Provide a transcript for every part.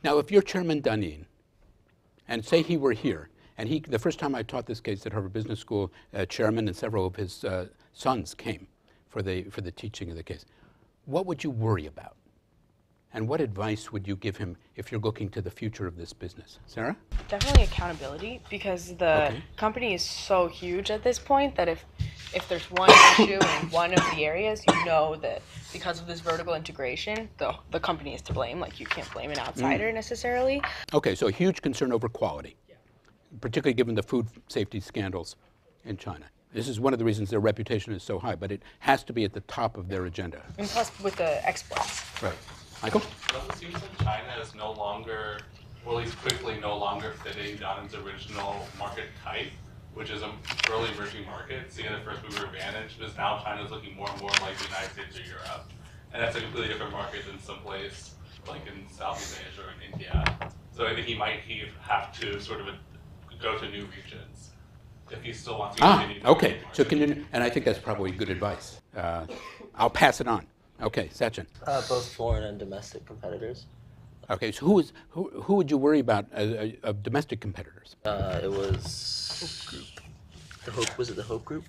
Now, if you're Chairman Dineen, and say he were here, and the first time I taught this case at Harvard Business School, Chairman and several of his sons came for the teaching of the case, what would you worry about? And what advice would you give him if you're looking to the future of this business? Sarah? Definitely accountability, because the company is so huge at this point that if there's one issue in one of the areas, you know that because of this vertical integration, the company is to blame. Like, you can't blame an outsider necessarily. Okay, so a huge concern over quality, particularly given the food safety scandals in China. This is one of the reasons their reputation is so high, but it has to be at the top of their agenda. And plus with the exports. Right. Michael? Does it seem that China is no longer, or at least quickly no longer fitting down its original market type, which is an early emerging market, seeing the first mover advantage, because now China is looking more and more like the United States or Europe. And that's a completely different market than someplace like in Southeast Asia or in India. So I think he might have to sort of go to new regions if he still wants to continue. Okay, so and I think that's probably good advice. I'll pass it on. Okay, Sachin. Both foreign and domestic competitors. Okay, so who would you worry about of domestic competitors? It was Hope Group. Was it the Hope Group?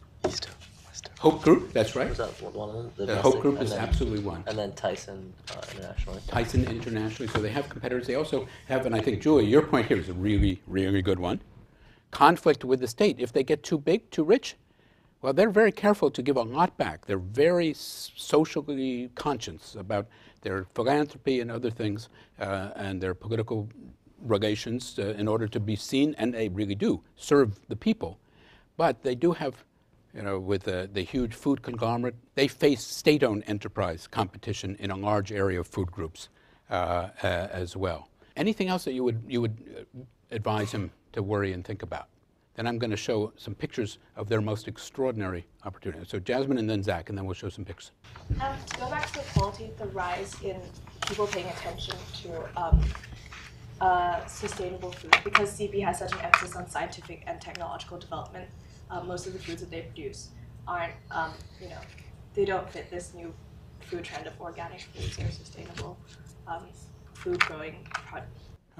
Hope Group, that's right. Was that one of them? The Hope Group is absolutely one. And then Tyson internationally. Tyson internationally, so they have competitors. They also have, and I think, Julie, your point here is a really, really good one. Conflict with the state. If they get too big, too rich, well, they're very careful to give a lot back. They're very socially conscious about their philanthropy and other things and their political relations in order to be seen, and they really do serve the people. But they do have, with the huge food conglomerate, they face state-owned enterprise competition in a large area of food groups as well. Anything else that you would advise him to worry and think about? Then I'm going to show some pictures of their most extraordinary opportunities. So Jasmine and then Zach, and then we'll show some pictures. To go back to the quality, the rise in people paying attention to sustainable food, because CP has such an emphasis on scientific and technological development. Most of the foods that they produce aren't, they don't fit this new food trend of organic foods or sustainable food growing.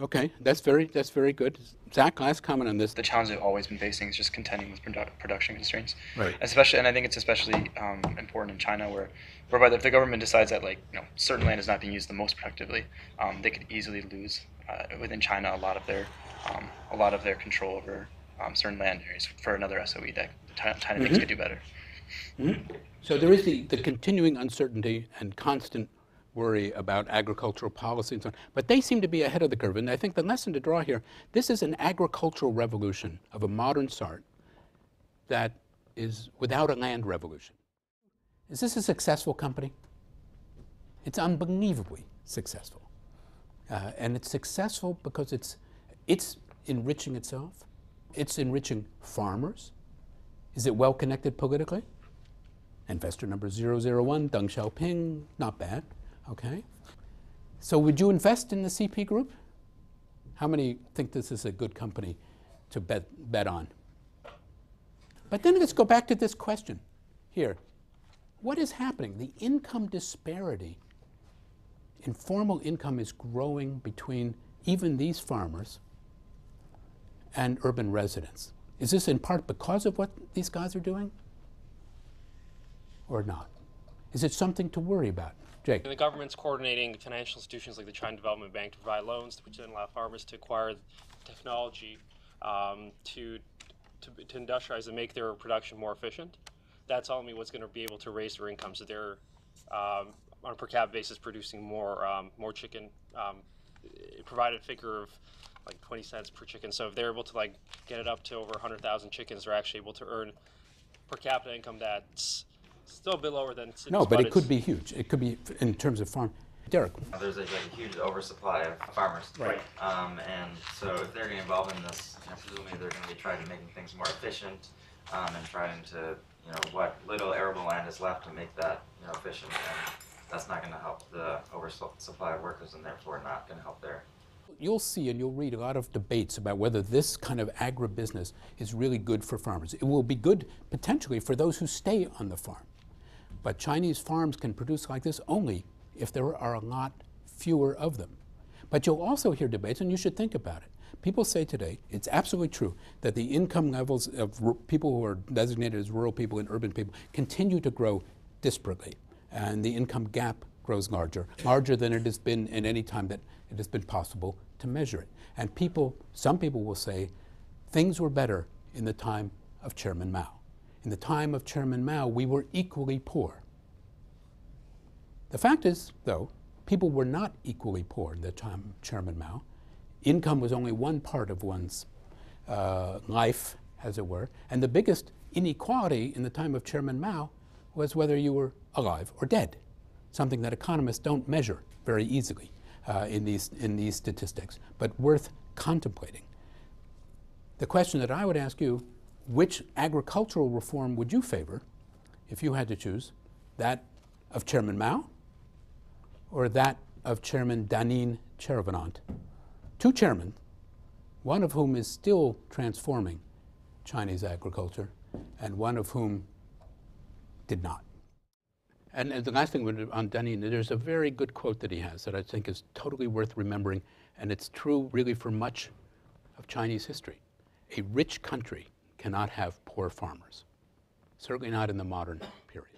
Okay, that's very good. Zach, last comment on this. The challenge they've always been facing is just contending with production constraints. Right. Especially, and I think it's especially important in China, whereby if the government decides that certain land is not being used the most productively, they could easily lose within China a lot of their control over certain land areas for another SOE that China thinks could do better. Mm-hmm. So there is the continuing uncertainty and constant worry about agricultural policy and so on. But they seem to be ahead of the curve. And I think the lesson to draw here, this is an agricultural revolution of a modern sort that is without a land revolution. Is this a successful company? It's unbelievably successful. And it's successful because it's enriching itself. It's enriching farmers. Is it well connected politically? Investor number 001, Deng Xiaoping, not bad. Okay. So would you invest in the CP Group? How many think this is a good company to bet on? But then let's go back to this question here. What is happening? The income disparity, informal income is growing between even these farmers and urban residents. Is this in part because of what these guys are doing or not? Is it something to worry about? Jake. The government's coordinating financial institutions like the China Development Bank to provide loans, which then allow farmers to acquire technology to industrialize and make their production more efficient. That's ultimately what's going to be able to raise their income. So they're on a per capita basis producing more chicken. It provided a figure of like 20 cents per chicken. So if they're able to get it up to over 100,000 chickens, they're actually able to earn per capita income that's still a bit lower than cities. No, but it could be huge. It could be in terms of farm. Derek. There's a huge oversupply of farmers. Right. And so if they're getting involved in this, presumably they're going to be trying to make things more efficient and trying to, what little arable land is left to make that, efficient. And that's not going to help the oversupply of workers and therefore not going to help there. You'll see and you'll read a lot of debates about whether this kind of agribusiness is really good for farmers. It will be good potentially for those who stay on the farm. But Chinese farms can produce like this only if there are a lot fewer of them. But you'll also hear debates, and you should think about it. People say today, it's absolutely true, that the income levels of people who are designated as rural people and urban people continue to grow disparately. And the income gap grows larger than it has been in any time that it has been possible to measure it. And some people will say, things were better in the time of Chairman Mao. In the time of Chairman Mao, we were equally poor. The fact is, though, people were not equally poor in the time of Chairman Mao. Income was only one part of one's life, as it were. And the biggest inequality in the time of Chairman Mao was whether you were alive or dead, something that economists don't measure very easily in these statistics, but worth contemplating. The question that I would ask you, which agricultural reform would you favor if you had to choose, that of Chairman Mao or that of Chairman Danin Cheravanant? Two chairmen, one of whom is still transforming Chinese agriculture and one of whom did not. And the last thing on Danin, there's a very good quote that he has that I think is totally worth remembering, and it's true really for much of Chinese history. A rich country cannot have poor farmers, certainly not in the modern period.